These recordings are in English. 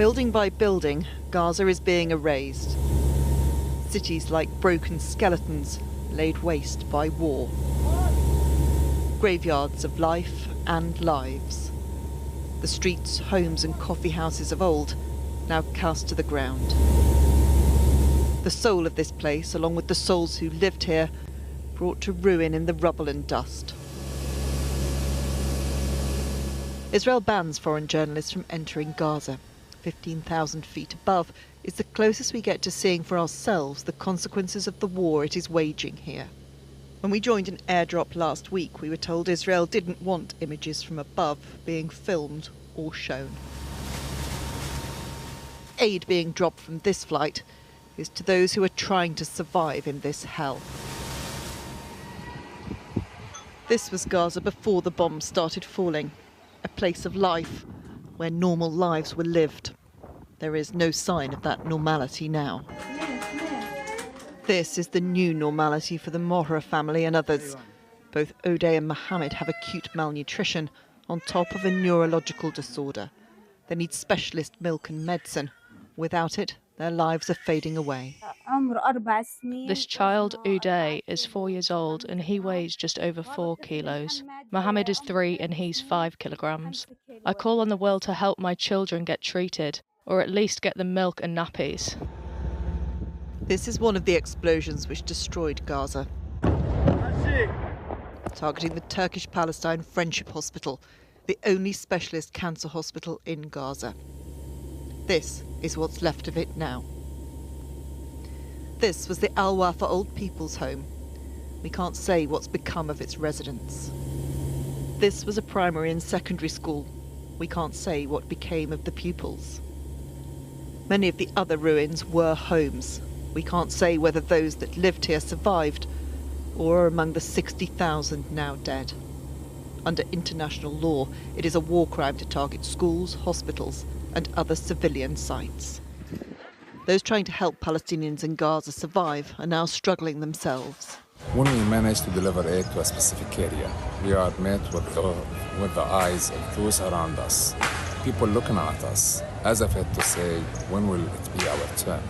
Building by building, Gaza is being erased. Cities like broken skeletons laid waste by war. Graveyards of life and lives. The streets, homes and coffee houses of old now cast to the ground. The soul of this place, along with the souls who lived here, brought to ruin in the rubble and dust. Israel bans foreign journalists from entering Gaza. 15,000 feet above is the closest we get to seeing for ourselves the consequences of the war it is waging here. When we joined an airdrop last week, we were told Israel didn't want images from above being filmed or shown. Aid being dropped from this flight is to those who are trying to survive in this hell. This was Gaza before the bombs started falling, a place of life where normal lives were lived. There is no sign of that normality now. This is the new normality for the Mohra family and others. Both Odeh and Mohammed have acute malnutrition on top of a neurological disorder. They need specialist milk and medicine. Without it, their lives are fading away. This child, Uday, is 4 years old and he weighs just over 4 kilos. Mohammed is 3 and he's 5 kilograms. I call on the world to help my children get treated, or at least get them milk and nappies. This is one of the explosions which destroyed Gaza, targeting the Turkish-Palestine Friendship Hospital, the only specialist cancer hospital in Gaza. This is what's left of it now. This was the Al Wafa Old People's Home. We can't say what's become of its residents. This was a primary and secondary school. We can't say what became of the pupils. Many of the other ruins were homes. We can't say whether those that lived here survived or are among the 60,000 now dead. Under international law, it is a war crime to target schools, hospitals and other civilian sites. Those trying to help Palestinians in Gaza survive are now struggling themselves. When we manage to deliver aid to a specific area, we are met with the eyes of those around us. People looking at us, as if to say, when will it be our turn?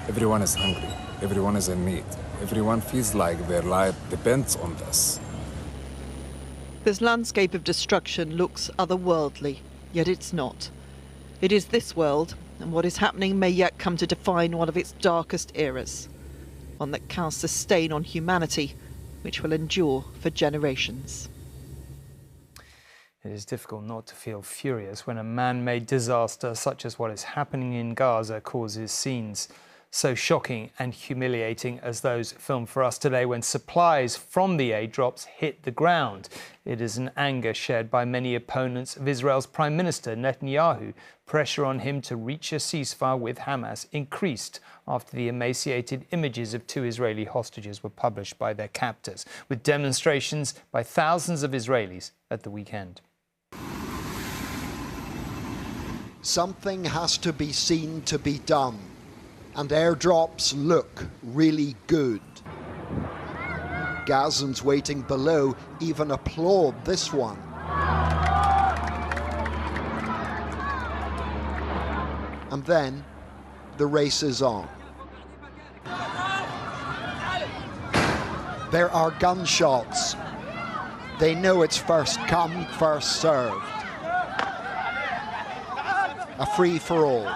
Everyone is hungry, everyone is in need, everyone feels like their life depends on this. This landscape of destruction looks otherworldly, yet it's not. It is this world, and what is happening may yet come to define one of its darkest eras. One that casts a stain on humanity, which will endure for generations. It is difficult not to feel furious when a man-made disaster such as what is happening in Gaza causes scenes so shocking and humiliating as those filmed for us today when supplies from the aid drops hit the ground. It is an anger shared by many opponents of Israel's Prime Minister Netanyahu. Pressure on him to reach a ceasefire with Hamas increased after the emaciated images of 2 Israeli hostages were published by their captors, with demonstrations by thousands of Israelis at the weekend. Something has to be seen to be done, and airdrops look really good. Gazans waiting below even applaud this one. And then the race is on. There are gunshots. They know it's first come, first served. A free-for-all.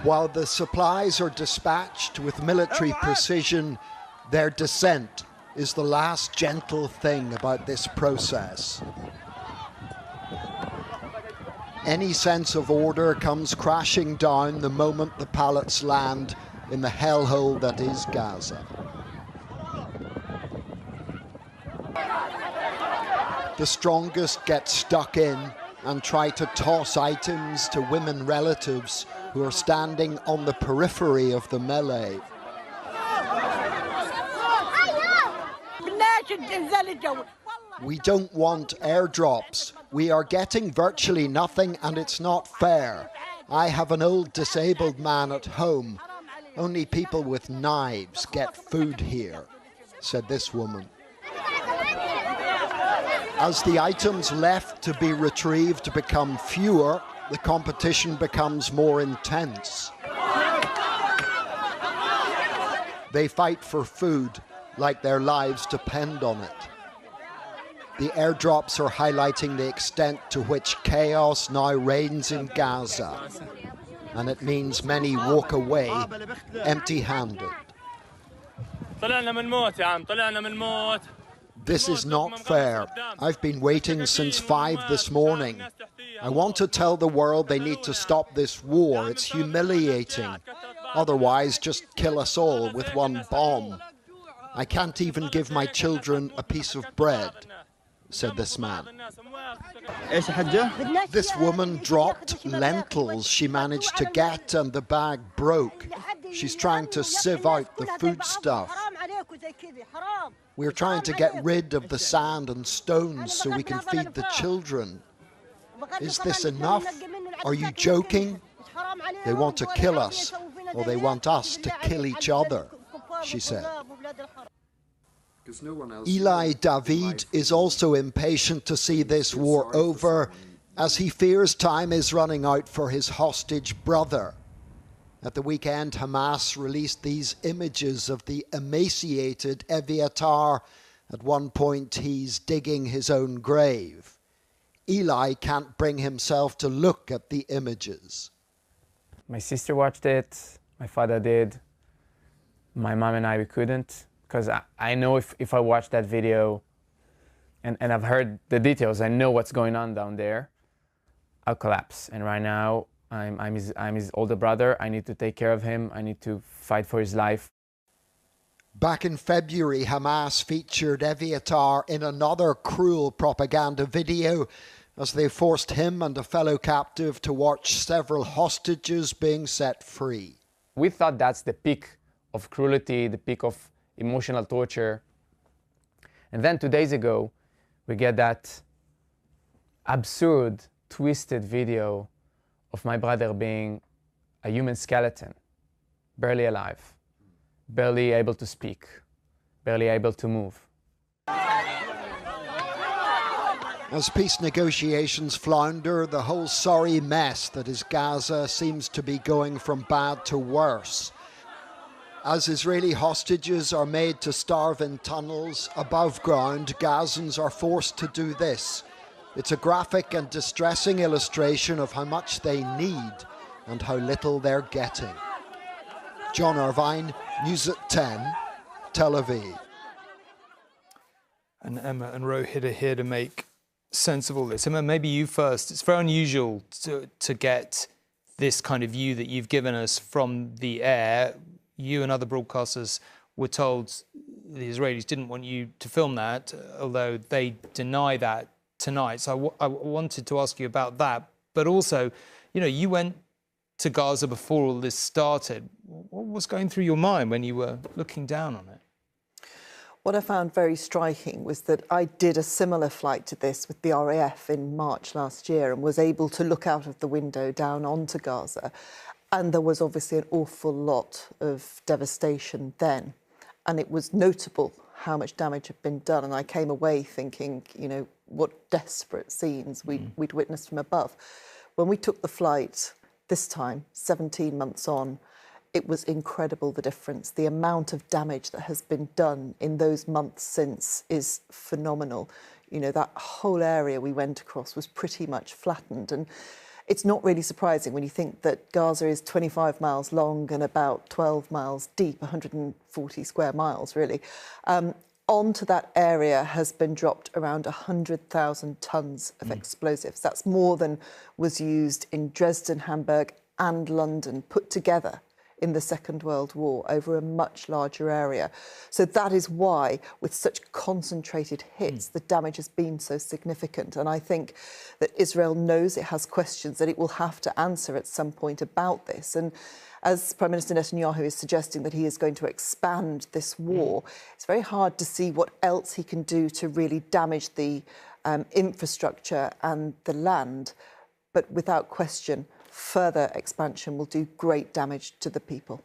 While the supplies are dispatched with military precision, their descent is the last gentle thing about this process. Any sense of order comes crashing down the moment the pallets land in the hellhole that is Gaza. The strongest get stuck in and try to toss items to women relatives who are standing on the periphery of the melee. We don't want airdrops. We are getting virtually nothing and it's not fair. I have an old disabled man at home. Only people with knives get food here, said this woman. As the items left to be retrieved become fewer, the competition becomes more intense. They fight for food like their lives depend on it. The airdrops are highlighting the extent to which chaos now reigns in Gaza, and it means many walk away empty-handed. This is not fair. I've been waiting since 5 this morning. I want to tell the world they need to stop this war. It's humiliating. Otherwise, just kill us all with one bomb. I can't even give my children a piece of bread, said this man. This woman dropped lentils she managed to get and the bag broke. She's trying to sieve out the foodstuff. We're trying to get rid of the sand and stones so we can feed the children. Is this enough? Are you joking? They want to kill us, or they want us to kill each other, she said. Eli David is also impatient to see this war over, as he fears time is running out for his hostage brother. At the weekend, Hamas released these images of the emaciated Eviatar. At one point, he's digging his own grave. Eli can't bring himself to look at the images. My sister watched it, my father did, my mom and I, we couldn't. Because I know if I watch that video and I've heard the details, I know what's going on down there, I'll collapse. And right now, I'm his older brother. I need to take care of him. I need to fight for his life. Back in February, Hamas featured Eviatar in another cruel propaganda video as they forced him and a fellow captive to watch several hostages being set free. We thought that's the peak of cruelty, the peak of emotional torture. And then 2 days ago, we get that absurd, twisted video of my brother being a human skeleton, barely alive, barely able to speak, barely able to move. As peace negotiations flounder, the whole sorry mess that is Gaza seems to be going from bad to worse. As Israeli hostages are made to starve in tunnels above ground, Gazans are forced to do this. It's a graphic and distressing illustration of how much they need and how little they're getting. John Irvine, News at 10, Tel Aviv. And Emma and Rohit are here to make sense of all this. Emma, maybe you first. It's very unusual to get this kind of view that you've given us from the air. You and other broadcasters were told the Israelis didn't want you to film that, although they deny that tonight. So I wanted to ask you about that. But also, you know, you went to Gaza before all this started. What was going through your mind when you were looking down on it? What I found very striking was that I did a similar flight to this with the RAF in March last year and was able to look out of the window down onto Gaza. And there was obviously an awful lot of devastation then. And it was notable how much damage had been done. And I came away thinking, you know, what desperate scenes we'd witnessed from above. When we took the flight this time, 17 months on, it was incredible, the difference. The amount of damage that has been done in those months since is phenomenal. You know, that whole area we went across was pretty much flattened. And it's not really surprising when you think that Gaza is 25 miles long and about 12 miles deep, 140 square miles, really. Onto that area has been dropped around 100,000 tonnes of explosives. That's more than was used in Dresden, Hamburg and London put together in the Second World War over a much larger area. So that is why, with such concentrated hits, the damage has been so significant. And I think that Israel knows it has questions that it will have to answer at some point about this. And as Prime Minister Netanyahu is suggesting that he is going to expand this war, it's very hard to see what else he can do to really damage the infrastructure and the land. But without question, further expansion will do great damage to the people.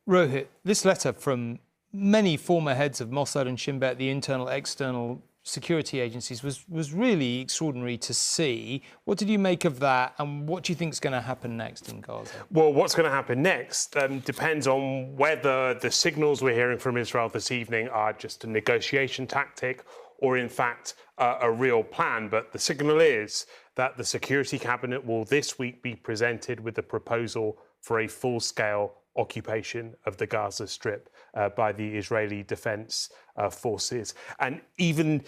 Rohit, this letter from many former heads of Mossad and Shin Bet, the internal, external security agencies was really extraordinary to see. What did you make of that, and what do you think is going to happen next in Gaza? Well, what's going to happen next depends on whether the signals we're hearing from Israel this evening are just a negotiation tactic or, in fact, a real plan. But the signal is that the Security Cabinet will this week be presented with a proposal for a full-scale occupation of the Gaza Strip by the Israeli Defense Forces. And even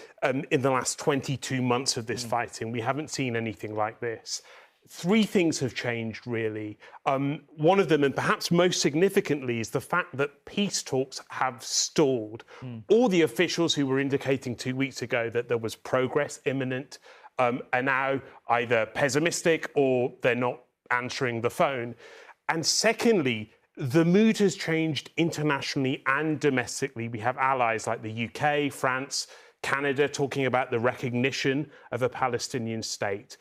in the last 22 months of this fighting, we haven't seen anything like this. Three things have changed, really. One of them, and perhaps most significantly, is the fact that peace talks have stalled. All the officials who were indicating 2 weeks ago that there was progress imminent are now either pessimistic or they're not answering the phone. And secondly, the mood has changed internationally and domestically. We have allies like the UK, France, Canada talking about the recognition of a Palestinian state.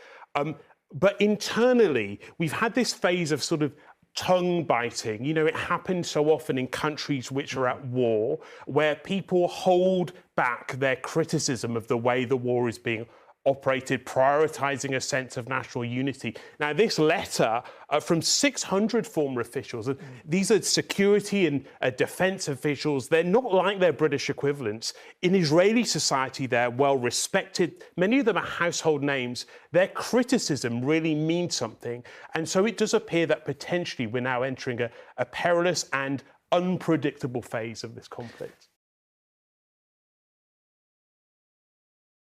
But internally, we've had this phase of sort of tongue biting. You know, it happens so often in countries which are at war, where people hold back their criticism of the way the war is being operated, prioritising a sense of national unity. Now, this letter from 600 former officials, these are security and defence officials, they're not like their British equivalents. In Israeli society, they're well respected. Many of them are household names. Their criticism really means something. And so it does appear that potentially we're now entering a perilous and unpredictable phase of this conflict.